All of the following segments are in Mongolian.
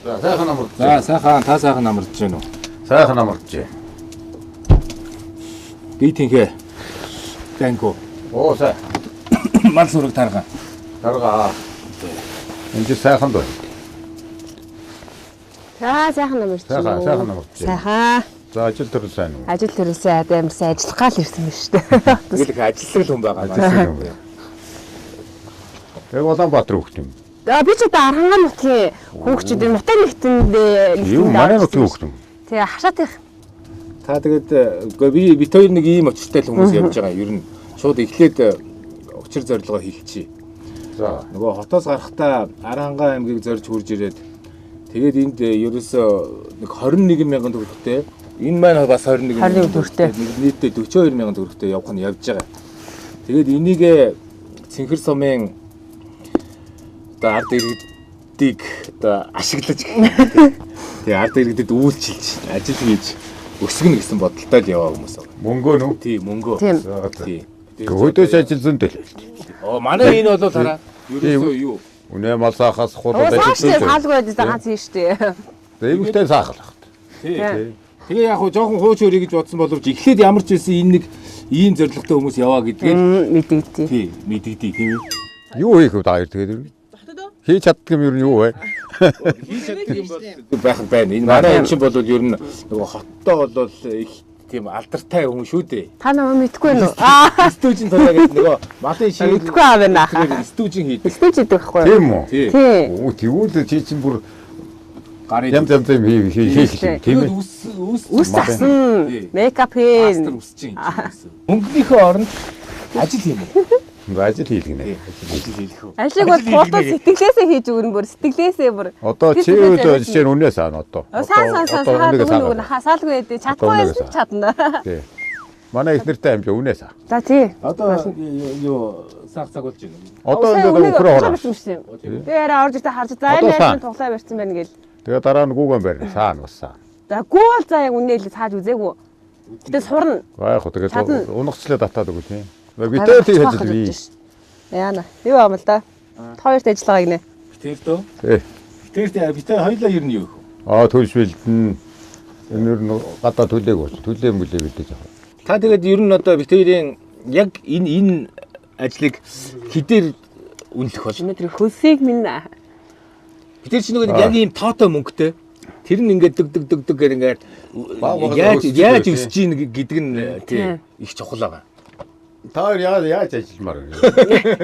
За сайхан амарч. За сайхан та сайхан амарч гэнэ үү? Сайхан амарч. Бийтинхэ. Тэнко. Оо сай. Мал сүрэг тарга. Тарга. Энд сайхан дөө. За сайхан амарч. Сайхан амарч. Сайхан. За ажил төрөл сайн уу? Ажил төрөөсөө амарсаа ажиллах гал ирсэн юм шүү дээ. Тэгэл их ажиллах хүн байгаа маань. Яг Улаанбаатар хүүхд юм. Би ч одоо Архангай нутгийн хүүхчүүд нутаг нэгтэнд юу манай нутгийн хүүхд юм. Тэгээ хашаат их. Та тэгээд үгүй бит хоёр нэг ийм очиртай л хүмүүс явж байгаа. Ер нь шууд эхлээд учир зорилгоо хэлчихье. За нөгөө хотоос гарахдаа Архангай аймгийг зорж хурж ирээд тэгээд энд ерөөсөө нэг 21 мянган төгрөгтэй энэ маань бас 21 мянган төгрөгтэй нийтдээ 42 мянган төгрөгтэй явах нь явж байгаа. Тэгээд энийг Цэнхэр сумын одоо ард иргэдийг одоо ашиглаж тэгээ ард иргэдэд үйлчилж ажил хийж өсгөнө гэсэн бодолтой л яваа хүмүүс байна. Мөнгөө нүү? Тий, мөнгөө. Тий. Өдөөс ажил зөндөл. Оо манай энэ бол хараа ерөөсөө юу? Үнэ мал саахаас хурд ажил зөндөл. Хаалгүй байдаг ганц юм шүү дээ. Эвгтэй саахлах. Тий. Тэгээ яг хуу жоохон хууч өрий гэж бодсон боловч эхлээд ямар ч байсан энэ нэг ийм зорилготой хүмүүс яваа гэдгээ мэдэгдээ. Тий, мэдэгдээ тийм үү? Юу хийх вэ та хоёр тэгээд ер нь? Хийж чаддаг юм ер нь юу вэ? Хийж чаддаг юм бол байх байна. Энэ манай юм шиг бол ер нь нөгөө хоттой бол их тийм алдартай хүн шүү дээ. Та намайг мэдгүй байна уу? Стүүжин тулаа гэдэг нөгөө малын шиг мэдгүй аа байна. Стүүжин хийдэг. Стүүж хийдэг байхгүй юу? Тийм үү? Тий. Оо тэгвэл чи чинь бүр гарын ям хийх тийм ээ. Үс засан. Мейкап хийн. Мастер үсэж юм. Мөнгөнийхөө оронд ажил хийм үү? Ажил хийх нэ. Ажил хийх үү? Ажлыг бол тултал сэтгэлээсээ хийж өгнө бүр сэтгэлээсээ бүр. Одоо чи үл жишээ нь үнэ саана одоо. Сайн саалгүй дээ. Чадахгүй байсан чадна. Тий. Манай их нэртэй амжаа үнэ саа. За тий. Одоо юу саах цаг болж байна. Одоо ингээд өхрөө хороо. Би арай орж иртэ харж за энэ тоглоо барьсан байна гээл. Тэгээ дараа нь гүүгэн барина. Саана бас саа. За гүү бол за яг үнээл цааж үзээгүй. Гэтэ сурна. Яг хөө тэгээд унагчлаа татаад өгөх тийм. Битээр тий хийж би. Яана. Юу аам л да. Хоёрт ажиллагаа гинэ. Битээр дөө. Тий. Битээр битээр хоёлаа ер нь юу вэ? Төлшвэлтэн энэ ер нь гадаа төлөөг төлөө мүлээ гэдэг жаа. Та тэгээд ер нь одоо битээрийн яг энэ ажлыг хідээр үнэлэх бол өнөөдөр хөлсийг минь битээр чинь нөгөө яг ийм тоотой мөнгөтэй тэр нь ингээд дэг гэр ингээд яаж өсөж ийн гэдэг нь тий их чухал байгаа. Та яаж ажилламаар вэ?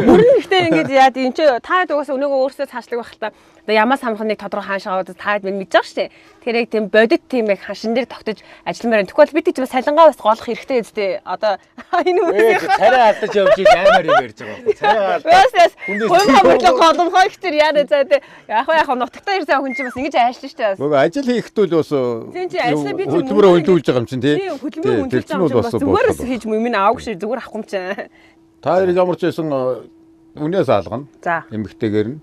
Мөрөн ихтэй ингээд яад энэ чи та угаасаа өнөөгөө өөрсдөө цаашлаг байх л та. Одоо ямаа самхан нэг тодорхой хаашаа таад минь мэдэж байгаа шүү дээ. Тэр яг тийм бодит тийм яг хашин дээр тогтож ажилламаар. Тэгвэл бид ч бас салингаа бас голох хэрэгтэй үстэй. Одоо энэ үнийг царай алдаж явж ий амар юм ярьж байгаа. Царай алдаж. Хүн бодлоо голомхой ихтер яа за тэ яг нутагтаа ирсэн хүн чинь бас ингэж ажиллаж шүү дээ. Нөгөө ажил хийхдээ л бас хөдөлмөр хөндлүүлж байгаа юм чинь тий. Тийм хөдөлмөр хөндлүүлж байгаа юм чинь зүгээр хийж минь аавг шиг зүгээр авахгүй юм чинь. Та хоёр ямар ч байсан үнээс алгана. Эмэгтэйгээр нь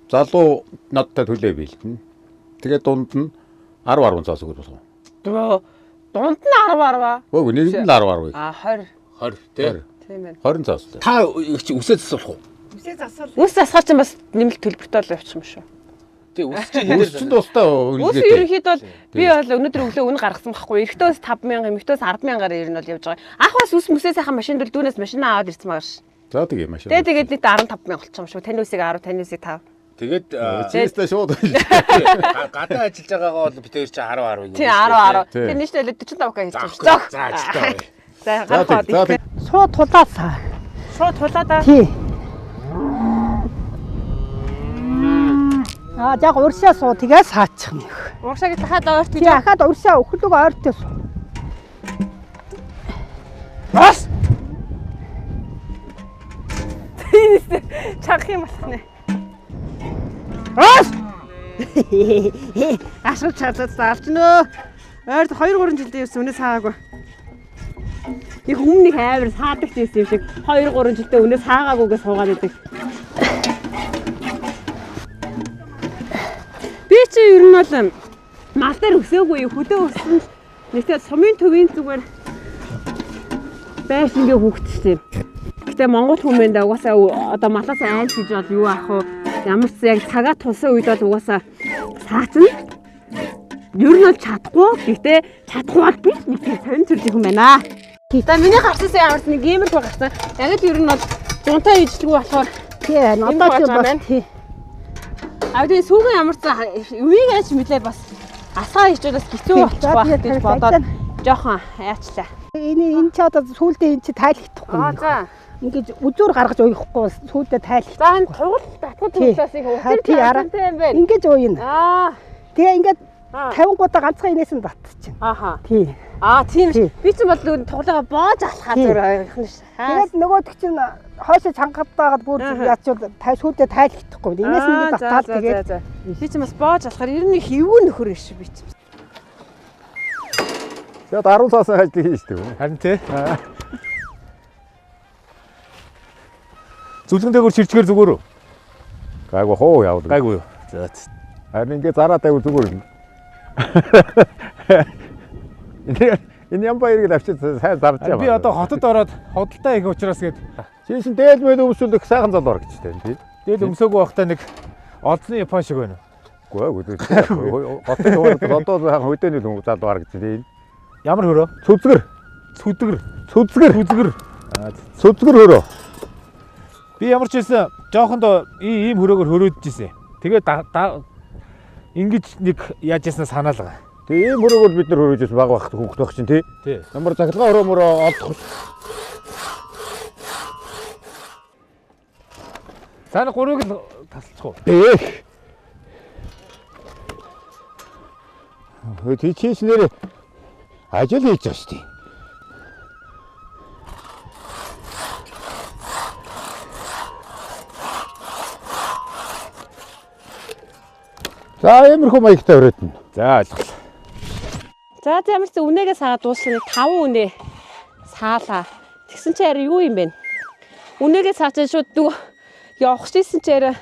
залуу надтай төлөө биелтэн. Тэгээд дунд нь 10 цаас өгөх болох. Тэгээ дунд нь 10. Өө нэг нь 10. 20 тий. Тийм байна. 20 цаас. Та үсээ засуулах уу? Үсээ засуул. Үс засахаар чинь бас нэмэлт төлбөртэй л явчих юм шүү. Тий үсчин тустай үлгээтэй. Үс ерөнхийдөө бол би бол өнөөдөр өглөө үнэ гаргасан байхгүй. Эрэхтөөс 5,000, эмэгтөөс 10,000-аар ер нь бол явж байгаа. Анх бас үс мүсээ сайхан машин дүүл дүүнээс машинаа аваад ирсэн байгаа ш. За тэгээ машин. Тэгээд нийт 15,000 болчих юм шүү. Таны үсийг 10, таны үсийг 5. Тэгээд чистэ шууд гадаа ажиллаж байгаагаа бол бид хоёр чи 10. Тий 10. Тэр нийт 45 хийж байгаа. За ажилтаа. За гарах. Шууд тулаасаа. Шууд тулаадаа. Тий. Яг уршаа суу тэгээ саачих юм. Уршааг дахиад ойрт гэж. Дахиад уршаа өхлөг ойртоо суу. Бас. Чанх юм болох нэ. Бас. Ашиг чадлаа заалж нөө. Ойрт 2-3 жилдээ юусэн үнэ саагаагүй. Их өмнөх амар саадаг гэсэн юм шиг 2-3 жилдээ үнэ саагаагүйгээс суугаад идэг. Би чи ер нь бол мал дээр өсөөгүй хөдөө өссөн нэгтэй сумын төвийн зүгээр байшингийн хүүхдтэй. Гэтэ Монгол хүмүүс угаасаа одоо малаас айлт гэж бол юу аах вэ? Ямар ч яг цагаа тулсан үед бол угаасаа саач нь ер нь бол чадахгүй. Гэхдээ чадахгүй бол биш нэг тийм сонь төрлийн хүн байна. За миний гарсан ямар нэг иймэрхүү гарсан. Яг л ер нь бол зунтай ижлэггүй болохоор тий надад ч бас тий. Тэгээд сүүгийн ямар ч үеийг аж мэлээ бас асгаа хийж бас хэцүү болчих байх гэж бодоод жоохон яачлаа. Энэ ч одоо сүүлдээ энэ чи тайлхдахгүй. За. Ингээд үзүүр гаргаж уухгүй сүүлдээ тайлх. За энэ тугал татгад туглаас их тий аргатай юм байна. Ингээд ууйна. Тэгээ ингээд 50 гудаа ганцхан инээс нь батчихна. Ааха. Тий. Тийм ш. Би ч бол тоглоогоо боож алхаа зүр ойрхон ш. Тэгээд нөгөөд чинь хойшоо чангад байгаад бүр яачвал сүүлдээ тайлхдахгүй. Инээс нь ингээд батаад тэгээд би ч бас боож алхаар ер нь хөвгөн нөхөр ш би ч. Тэгээд 10 сарын ажлыг хийж штеп. Харин тий. Зүлгэн дээгүүр чирчгээр зүгээр үү? Гайгүй хоо яваад. Гайгүй юу. За. Харин ингээд зараа тавь зүгээр юм. Энэ ямбаа иргэл авчиж сайн зарж байгаа. Би одоо хотод ороод хөдөлтөө их учраас гээд чи шин дээл мэд өмсүүлэх сайхан залуу гэж тийм тий. дээл өмсөөгүй байхдаа нэг олзны Япон шиг байна. Үгүй ээ. Хотын хувьд одоо сайхан хөдөөний залуу гэж тий. Ямар хөрөө? Сүзгэр. Хөрөө. Би ямар ч байсан жоохондоо ийм хөрөөгөр хөрөөдөж ирсэн. Тэгээд ингэж нэг яаж яснаа санаалгаа. Тэгээ ийм хөрөөгөр бид нар хөрөөж бас баг багт хөөхт байх чинь тий. Ямар захилгаа хөрөөмөрөө олдох. Сана гурыг л тасалчих уу? Тий чийс нэр ажил хийж байгаа шүү дээ. За иймэрхүү маягтай өрөөднө. За ойлголоо. За ямар ч үнээгээ саагаад дуусна 5 үнэ саалаа. Тэгсэн чи арай юу юм бэ? Үнээгээ саачаа шууд дүү явах шийсэн чи арай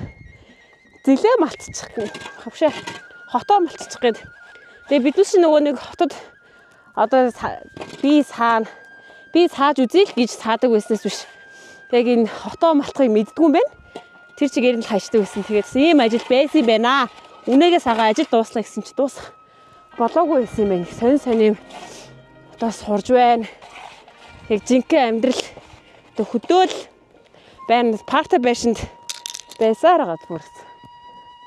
зилээ малтчих гэх. Хавшаа хотоо малтчих гээд. Тэгээ биднес нөгөө нэг хотод одоо би сааж үзье л гэж саадаг байснаас биш. Яг энэ хотоо малтахыг мэддгүй юм байна. Тэр чигээр нь хайшдаг байсан. Тэгээд ийм ажил байсан юм байна. Үнээгээ сагаа ажил дууслаа гэсэн чи дуусах болоогүй байсан юм байна. Сонь юм одоо сурж байна. Яг жинхэнэ амьдрал тэг хөдөөл байна. Парта байшинд байсаар гад бүр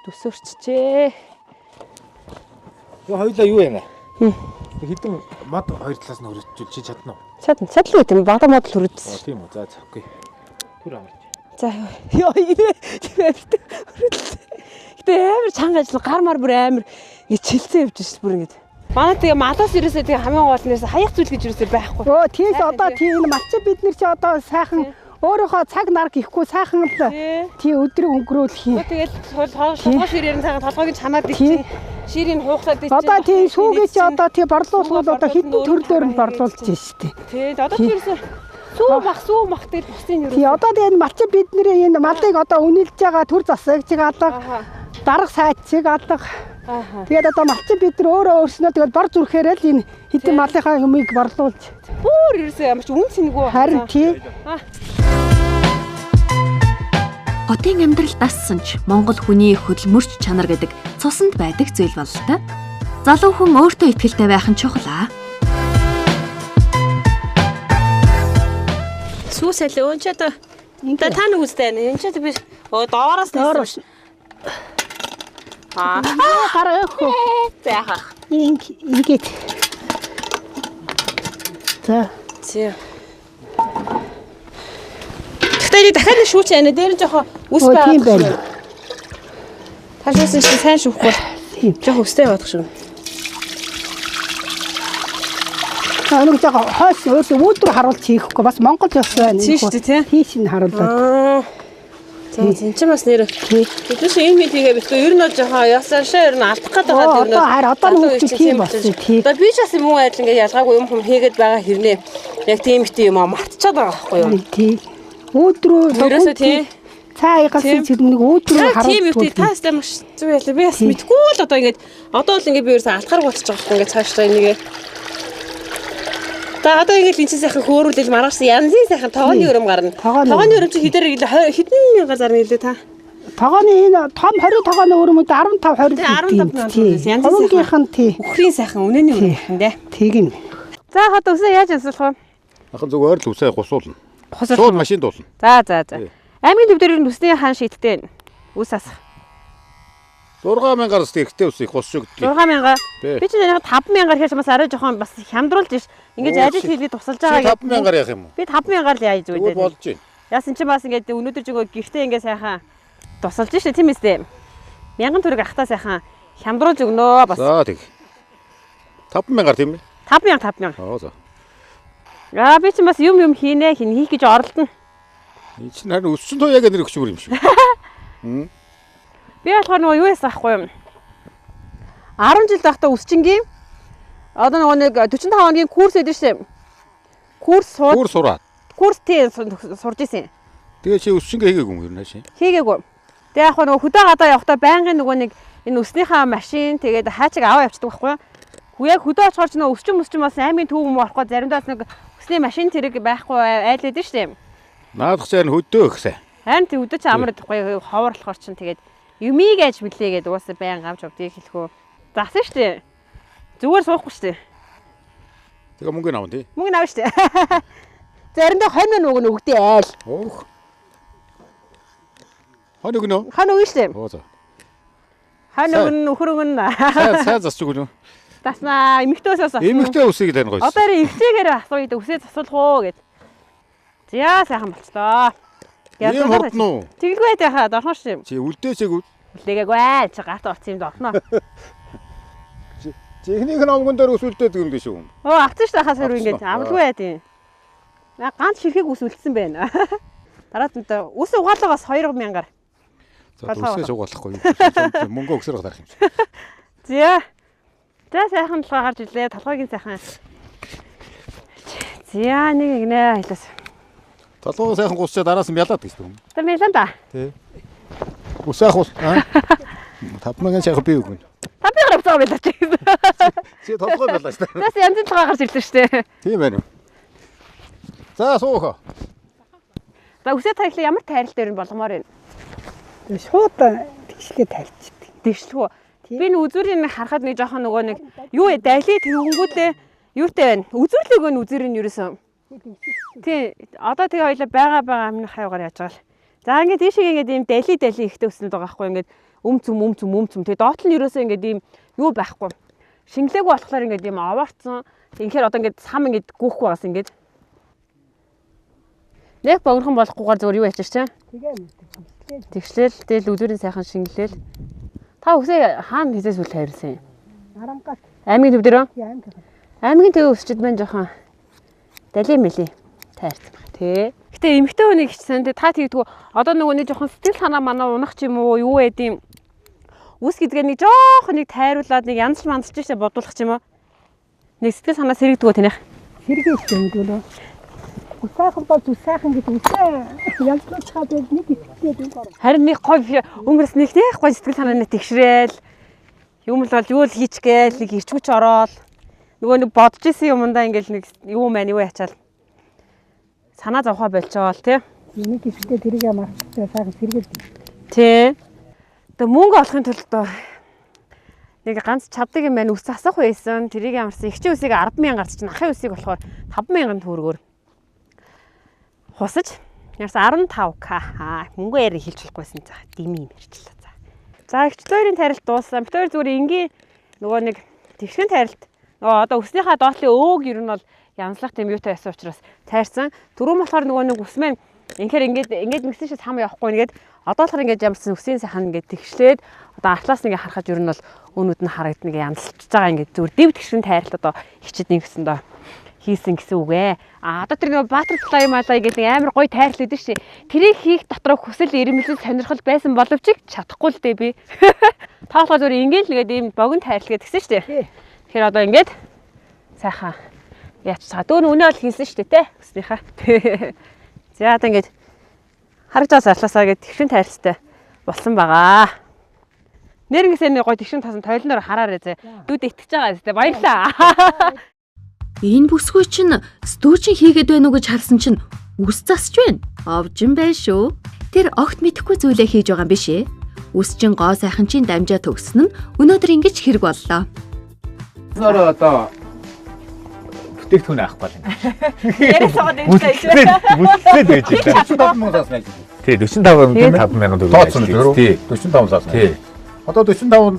төсөрчжээ. Тэгээ хоёлаа юу яана? Хэдэн мод хоёр талаас нь хөрөж чадна уу? Чадлаа тийм бага мод л хөрөжсөн. Тийм үү. За окей. Түр амарч. За ёо ирээ. Гэтэ амар чанга ажил гар мар бүр амар чилцээ явж шээ бүр ингэж. Манай тэгээ малаас ерөөсөө тэгээ хамгийн гол нь хаяг зүйл гэж ерөөсөө байхгүй. Тийш одоо тийм малчаа бид нар чи одоо сайхан өөрийнхөө цаг нар гихгүй сайхан л тий өдрийг өнгөрөөлөх юм. Тэгэл толгой ширээр цагаан толгойг чанаад ичээ. Ширийг хуухлаад ичээ. Одоо тий сүүгээ чи одоо тий борлуулбал одоо хитэн төрлөөр нь борлуулж штэ. Тий одоо ч ерөөсөө сүү мах тэгэл бусын ерөөсөө. Тий одоо тэгээ малчаа бидний энэ малыг одоо үнэлж байгаа төр засагчиг алга дарга сайдчиг алга. Тэгээд одоо малчаа бид нар өөрснөө тэгээд бор зүрхээр л энэ хитэн малынхаа юмыг борлуулж. Бүр ерөөсөө ямар ч үн цэнэгүй байна. Харин тий. Хотын амьдрал дассан ч Монгол хүний хөдөлмөрч чанар гэдэг цуснд байдаг зүйл бол та. Залуу хүн өөртөө ихтэй байх нь чухал аа. Сүүсэл өн ч одоо та нэг үстэй байна. Энд ч би доороос нээсэн. Гараа өгөх. За яхаа. Ингээд. За. Тий. Тэгтээ дахиад шүүч яана. Дээр нь жоохон үс байгаа. Тийм байна. Талаас нь сайн шүүхгүй. Жоохон өстэй явах шиг. Нэг жоо хойш өөдрөөр харуулж хийхгүй бас Монгол ёс байна. Тийм шүү дээ, тий. Тийш нь харуулдаг. За энэ ч бас нэр. Тэдээс энэ мэдээгээ битгүй ер нь жоохон ясаашаа ер нь алдах гээд байгаа дэрнэ. Одоо нэг тийм болсон тий. Одоо би ч бас юм уу адил ингээ ялгаагүй юм хийгээд байгаа хэрнээ яг тийм их юм мартчихад байгаа байхгүй юу? Тий. Өөдрөө ерөөсөө тий. Цаагаас чинь нэг өөдрөөр харуулж. Тийм үү таас та маш зүг ялаа. Би бас мэдгүй л одоо ингээ би ерөөсөө алдахаар болчихж байгаа юм ингээ цаашдаа энийгээ. За одоо ингэ л энэ сайхан хөөрүүлэл маргааш янзын сайхан тоогоны өрөм гарна. Тоогоны өрөм чи хэдэн мянган зарна хэлээ та? Тогооны энэ том 20 тогооны өрөмөд 15 20 янз бүрийн тий. Үхрийн сайхан үнэний үнэ дээ. Тэгнь. За хот үсээ яаж асуулах вэ? Ахын зүгээр л үсээ гусуулна. Хосол. Шууд машин дуулна. За. Аймгийн төв дээр үсний хаан шийдтэй үс асах. 6000-аар ихтэй үсийг гусч өгдөг. 6000. Би ч яг 5000-аар хийж бас арай жоохон бас хямдруулж ш. Ингэж ажил хийлгээд тусалж байгаа гэдэг. 5000-аар яах юм уу? Би 5000-аар л яаж Тэгвэл зүгээр. болж байна. Яасан чи бас ингэж өнөөдөр жигөө гэртээ ингэ сайхан тусалж штэ тийм эстэй. 1000 төгрөг ахтаа сайхан хямдруулж өгнөө бас. За тэг. 5000-аар тийм ээ. 5000. За. Аа би ч бас юм хийнэ хийх гэж оролдоно. Энэ чинь харин өссөн тоо яг нэр өгчмөр юм шиг. Би болохоор нөгөө юу яасан ахгүй юм. 10 жил байхдаа өсчингийн одоо нөгөө нэг 45 хоногийн курс өгдөө штэ. Курс сураад. Курс тий сурж исэн. Тэгээ чи өсчингээ хийгээгүй юм ер нь хаашаа. Хийгээгүй. Тэгээ яг нөгөө хөдөө гадаа явахдаа байнгын нөгөө нэг энэ өснийхаа машин тэгээд хаачиг аваа явчихдаг байхгүй юу? Яг хөдөө очихоор ч нөгөө өсчин бас аймгийн төв юм болохгүй заримдаа нэг өсний машин тэрэг байхгүй айлээд штэ. Наадах цаар нь хөдөө ихсэ. Харин тий өдөө ч амар байхгүй ховоорлохоор чинь тэгээд юмиг аж билээ гэдэг уусаа байн авч явдгийг хэлэхөө. Засан штэ. Зүгээр суухгүй штэ. Тэгээ мөнгө авна тий. Мөнгө авна штэ. Заримдаа хонь нөгөө нөгдөө айл. Оох. Хонь өгнө. Хонь өгнө штэ. За. Хонь өгнө нөхөр өгнө. Сайн засч өгнө. Таснаа эмэгтэйсээс асуу. Эмэгтэй үсийг тань гойс. Одоо ихтэйгээр асууя үсээ засуулах уу гэд. За сайхан болцлоо. Ийм хурдан уу? Тэглгүй байхаа дорхно шим. Чи үлдээсээг үлдээгээгүй чи гарт орсон юм дорхно. Техник намгон дээр өсвөлдөөд юм биш үү? Авсан ш тахаас хэрэг ингэж амлгүй байд юм. Ганц ширхэг ус үлдсэн байна. Дараад нь ус угаалгаас 2000-аар. За үсээс угаалахгүй. Мөнгө өгсөр гарах юм. За. За сайхан толгой гарч ирлээ. Толгойгийн сайхан. За нэг гинэ хэлээс. Толгой сайхан гусчаа дараас нь ялаад гэж юм. За мэлэн да. Тий. Усаах ус. 5000 шахах би үгүй. 5000 авцгаа байлаа чи. Чи толгой байлаа шүү дээ. Бас янзын толгой гарч ирлээ шүү дээ. Тийм байна. За суух. За үсээ тайлаа ямар тайрал дээр нь болгомоор байна. Шууд тэгшлээ тайлчдаг. Тэгшлгүй. Би н үзүүрийг харахад нэг жоохон нөгөө нэг юу дайлыг тэрнгүүтээ юутай байна. Үзүүрлэг өн үзүүрийн ерөөсөн. Тий. Одоо тэгээ хоёлаа байгаа амны хаягаар яаж байгаа л. За ингээд тийшээ ингээд ийм дали ихтэй өснөд байгаа байхгүй ингээд өмцөм. Тэгээ доот нь ерөөсөө ингээд ийм юу байхгүй. Шингэлээгүй болохоор ингээд ийм овоорцсон. Тэгэхээр одоо ингээд сам ингээд гүүхгүй байгаас ингээд. Нэг богинохон болохгүйгээр зөвөр юу ячиж чаа? Тэгшлээл тэгэл үзүүрийн сайхан шингэлээл. Та үсээ хаана хизээс үл тайрлсан юм? Арамгат. Аймгийн төв дээр үү? Аймгийн. Аймгийн төв өсчихэд байна жоохон. Дали мөли тайрсан баг тий. Гэтэ эмэгтэй хүнийг хичсэн тий та тэгдэггүй одоо нөгөө нэг жоохон сэтгэл санаа манаа унах ч юм уу юу байд юм. Үс гэдгээ нэг жоохон нэг тайруулаад нэг янзч мандч бодуулах ч юм уу. Нэг сэтгэл санаа сэрэгдэггүй тэнийх. Сэргээж өгдөө. Усаахан бол усаахан гэдэг усаа ялцлуучхаа бид нэг итгэдэг юм байна. Харин нэг гоё өнгөрс нэг гоё сэтгэл санааны тэгшрээл юм л бол юу л хийчгээл нэг ирчгүч ороод нөгөө нэг бодож исэн юмдаа ингээл нэг юу маань юу ячаал санаа зовхоо болчоол тий. Нэг ихтэй тэрийг марцтай сайхан сэргээж. Тий. Тэгээ мөнгө олохын тулд нэг ганц чаддаг юм байна үс асах байсан. Тэрийг ямарсан ихчийн үсийг 100000 гарч чинь ахын үсийг болохоор 5000 төгрөгөөр хусаж ярсан 15к мөнгө яриг хэлж болохгүйсэн за дими юм ярьчлаа за. За ихчлөөрийн тарилт дууссан. Битээр зүгээр энгийн нөгөө нэг тэгшхэн тарилт нөгөө одоо өснийхаа доотлын өөг ер нь бол янзлах тийм юутай байсан учраас тайрсан. Түрүүн болохоор нөгөө нэг үсмэн ингээд мэгсэн шиг хам явахгүй нэгэд одоо болохоор ингээд ямарсан үсийн сайхан ингээд тэгшлээд одоо артлаас ингээд харахад ер нь бол өөнүүд нь харагдана ингээд янзлж байгаа ингээд зүгээр дэв тэгшхэн тайралт одоо хичэд нэгсэн доо хийсэн гэсэн үг ээ. Одоо тэр нэг Баатар малай гэдэг амар гоё тайрал өгдөө шээ. Тэрийг хийх дотроо хүсэл эрмэлзэл сонирхол байсан боловч чадахгүй л дээ би. Та болохоор зөв ингээд л нэгэд ийм богино тайрал гэдгсэн шүү дээ. Тэгэхээр одоо ингээд сайхан яач цаа дөөн үнэ бол хийсэн шүү дээ те. Өснийхаа. За одоо ингээд харагдаж сарлаасаа гэдэг тэгшин тайралтай болсон байгаа. Нэрнгэсээ нэг гоё тэгшин тасан тойлноор хараарэ зэ. Дүүд итгэж байгаа зү баярлаа. Энэ бүсгүй чинь стүүчин хийгээд байна уу гэж харсан чинь үс засч байна. Овжин байна шүү. тэр огт мэдэхгүй зүйлээ хийж байгаа юм биш ээ. Үсчин гоо сайханчийн дамжаа төгсөн нь өнөөдөр ингэж хэрэг боллоо. Нөрөө одоо бүтээгдэхүүн авахгүй юм. Яриа саад энэ Бүтцээд байж байна. 45 мянгаас найж. Тий 45,000 төгрөг. Тооцсон тийм. Тий 45 мянгаас. тий. Одоо 45-нд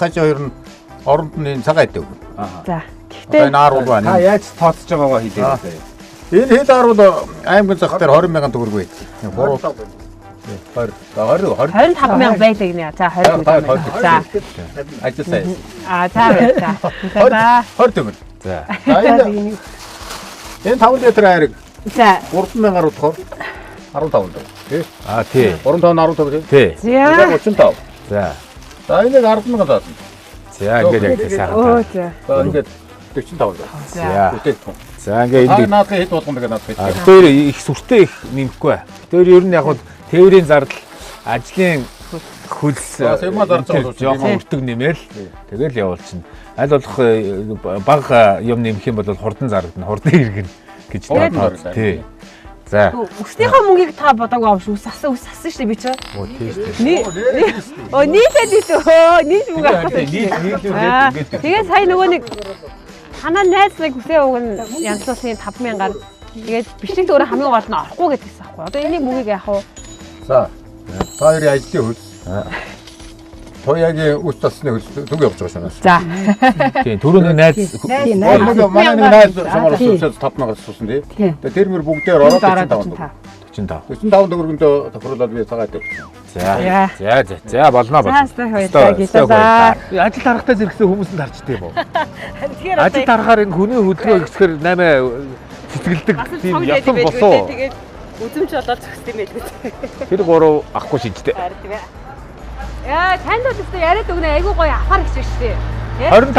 хажаа хоёр нь оронд нь цагаа идэв. За. Одоо энэ 10 байна. Та яаж тооцож байгаагаа хэлээ. Энэ хэд 10 аймгийн зах дээр 20 мянган төгрөг байд. 25 мянга байлаа гинэ. За 20. За. Ажил сайн. За. 20 төгрөг. За. Энэ 5 литр хайрыг За. 3 мянгаар утгаар 15 төгрөг. Тий. Тий. 35 10 төгрөг. Тий. За. 35. За. За энийг 10 мянган заасан. За ингээд яг тийм сайхан. Оо за. За ингээд 45 заа. За. Бүтээгдэхүүн. За ингээд Аа энэ наадах хэд болгоно гэдэг надад хэлээ. тэр их сүртэй их нэмэхгүй. Тэр ер нь яг нь тээврийн зардал ажлын хөлс Сэмма зарж байгаа бол жоохон өртөг нэмэл тэгэл явуулчихна. Аль болох бага юм нэмэх юм бол хурдан зардал нь хурдан иргэн гэж тоо. Тий. За. Өснийхөө мөнгийг та бодоогүй авш ус асан шүү дээ би чи. Оо тий шүү дээ. Нийлээд илүү. Нийл үг авах. Нийлүүлээд Тэгээд сая нөгөө нэг танаа найз нэг хүсээ уг нь янзлуулсан 5,000-аар тэгээд бичлэг өөрөө хамгийн гол нь орохгүй гэдгийгс аахгүй. Одоо энийг мөнгийг яах вэ? За. Та хоёрын ажлын хөлс. Тоягийн үс тасны хөлс түг явж байгаа шунаас. За. тий түрүүний найз Манай нэг найз шамаар усаас 5 мянгаас сусан тий. Тэгээд тэр мөр бүгдээр ороод 45. 45 төгрөгөндөө тохируулаад би цагаа идэв. За болно. За. Ажил тарахтаа зэрэгсэн хүмүүс нь харчдаг юм уу? Тэгэхээр Ажил тарахаар энэ хүний хөдөлгөөн ихсгэр 8 цэцгэлдэг тийм явсан босоо. Тэгээд үзэмж болоод зөксд юм байлгүй. Тэр гурав ахгүй шийдтэй. Тийм ээ. Яа, танд бол өстө яриад өгнө айгуу гоё ахаар гэж шүү дээ. 25.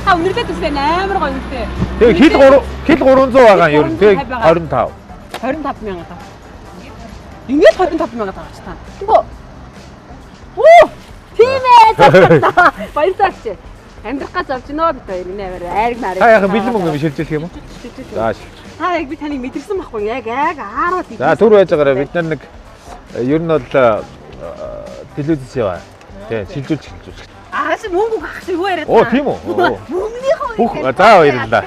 Та үнэрлээд үстэй амар гоё үнэтэй. Тэгээ хил 300 байгаа юм ер нь. Тэгээ 25. 25 мянга таа. Ингээд 25 мянга таа ч та. Тэгвэл оо тийм ээ. Баярлалаа чи. Амьдрах гэж авч гинөө бид хоёр энэ амар айраг нарыг. Та яхан бэлэн мөнгө шилжүүлэх юм уу? За. Та яг би таныг мэдэрсэн байхгүй яг аараад. За түр байж байгаараа бид нар нэг ер нь бол телевиз яваа. Тий, шилжүүлж. Чи мөнгө гах шиг юу яриад. Оо тийм үү? Мөнгөнийхөө. Бүх за баярлалаа.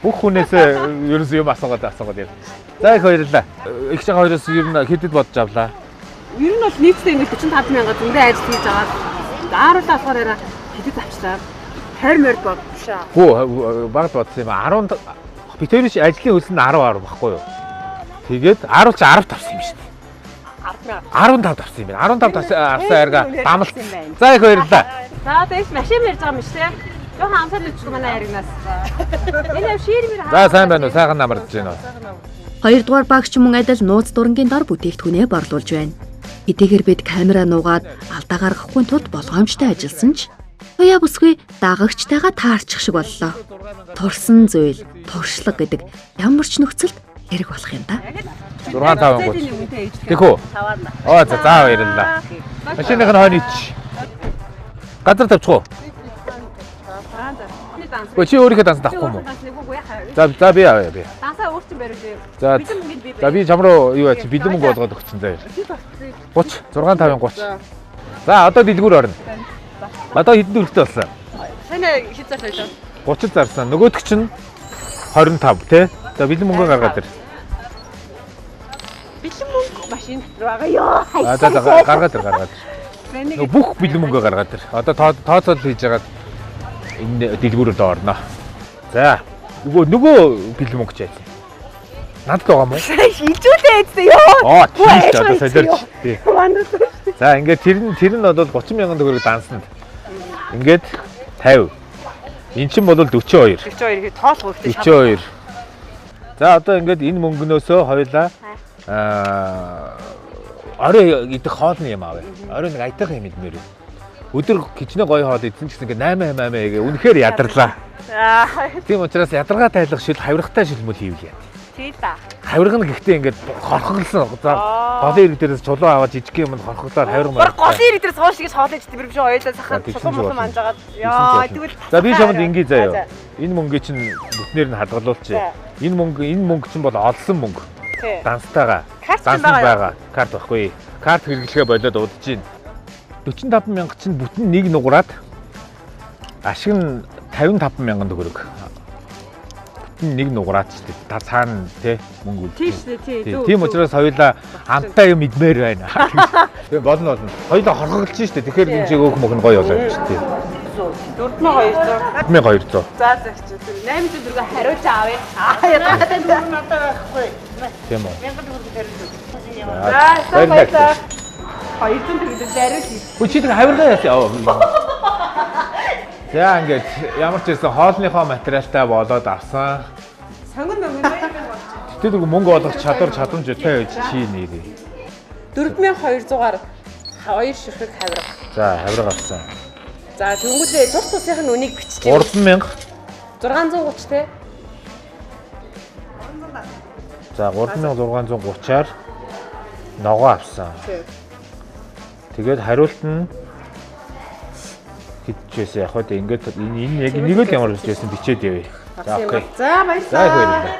Бүх хүнээс ерөөс юм асуугаад яа. За их баярлалаа. Их жаа хоёроос ер нь хэдэд бодож авлаа. Ер нь бол нийтдээ ингэ 45 мянга зөндөө ажил хийж байгаа. Ааруулаа болохоор яра хэдэд авчлаа. 20 мөр бодчихаа. Хөө багт бодсон юм. 10 бид хоёрын ажлын хөлс нь 10 багхгүй юу? Тэгээд 10 чи 10 тавсан юм шүү дээ. 15 тавсан юм байна. 15 авсан арга дамалт. За их баярлалаа. За тэгс машин мэрж байгаа юм шүү дээ. Жохон амсаад өчгөө манай яригнаас. Энэ ширмэр. За сайн байна уу? Сайхан намардж байна уу? Хоёрдугаар багш мөн адил нууц дурангийн дор бүтээгдэхүүнээ борлуулж байна. Эдгээр бид камера нуугаад алдаа гаргахгүй тулд болгоомжтой ажилласан ч туяа бүсгүй дагагчтайгаа таарчих шиг боллоо. Турсан зүйл, туршлага гэдэг ямар ч нөхцөлд хэрэг болох юм да. 6-5 гоо. Тэхүү. Оо за баярлалаа. Машиных нь хойно ич. Газар тавьчих уу? Гоо чи өөрийнхөө данс тахгүй юм уу? За би авъя би. Дансаа өөрчн бариулъя. За би чам руу юу яач бэлэн мөнгө болгоод өгсөн заяа. 30 6-5-30. За одоо дэлгүүр орно. Одоо хэдэн төгрөгтэй болсон? Сайн хэд зар байлаа? 30 зарсан. Нөгөөдөг чинь 25 тий. За бэлэн мөнгө гаргаад ир. Бэлэн мөнгө машин дотор байгаа ёо. За гаргаад ир. Бүх бэлэн мөнгө гаргаад ир. Одоо тооцоол хийж хагаад энэ дэлгүүрөд орно. За нөгөө бэлэн мөнгө ч яа. Надад байгаа юм уу? Шилжүүлээ эцээ ёо. Оо тийм ч одоо солиорч. Тий. За ингээд тэр нь бол 30 мянган төгрөг дансанд. Ингээд 50. Эн чинь бол 42. 42 ихэд тоолох хэрэгтэй. 42. За одоо ингээд энэ мөнгнөөсөө хоёлаа орой идэх хоолны юм авъя. Орой нэг айтайхан юм идмээр. Өдөр кичнэ гоё хоол идсэн ч гэсэн ингээд 8 гээ үнэхээр ядарлаа. Тийм учраас ядаргаа тайлах шил хавиргатай шилмэл хийвлээ. Тий та. Хавирга нь гэхдээ ингээд хорхоглсон. Голын ирэг дээрээс чулуу аваад жижиг юм хорхоглоод хавирга маа. Голын ирэг дээрээс хоош гэж хоолойч тэр биш ойлоо сахад чулуу муу манжагаад. Яа тэгвэл. За би чамд ингээ заяа. Энэ мөнгөний чинь бүтнээр нь хадгалуулчих. Энэ мөнгө чинь бол олсон мөнгө. Данстайгаа. Карт Данс байгаа. байгаа. Карт байхгүй. Карт хэрэглэхээ болоод удаж байна. 45,000 чинь бүтэн нэг нугараад ашиг нь 55,000 төгрөг. Бүтэн нэг нугараад ч тийм та цаана тий мөнгө үлдээ. Тийм шүү дээ. Тийм учраас хоёулаа амттай юм идмээр байна. Тэгээ болно. Хоёулаа хорхоглож штэ. Тэгэхээр энэ чиг өөх мөх нь гоё болоо шүү дээ. 4200. 4200. За за чи 800 хариулж аавь. Ягаад энэ надад байхгүй. Тийм үү. 1000 төгрөг хариулж. За баярлалаа. 200 төгрөг хариулж. Үгүй чи тэр хавиргаа яасан. За ингээд ямар ч байсан хоолныхоо материалтай болоод авсан. Сонгон мөнгө байна. Тэр мөнгө олох чадамжтай байж чи нэрээ. 4200-аар 2 ширхэг хавирга. За хавирга авсан. За тэнгүүлээ тус тусынх нь үнийг биччихээ. 3000. 630 те. За 3630-аар ногоо авсан. Тэгээд хариулт нь хитчээсээ яг хөө ингээд энэ яг нэг л ямар хичээсэн бичээд явъя. За окей. За баярлалаа. За их баярлалаа.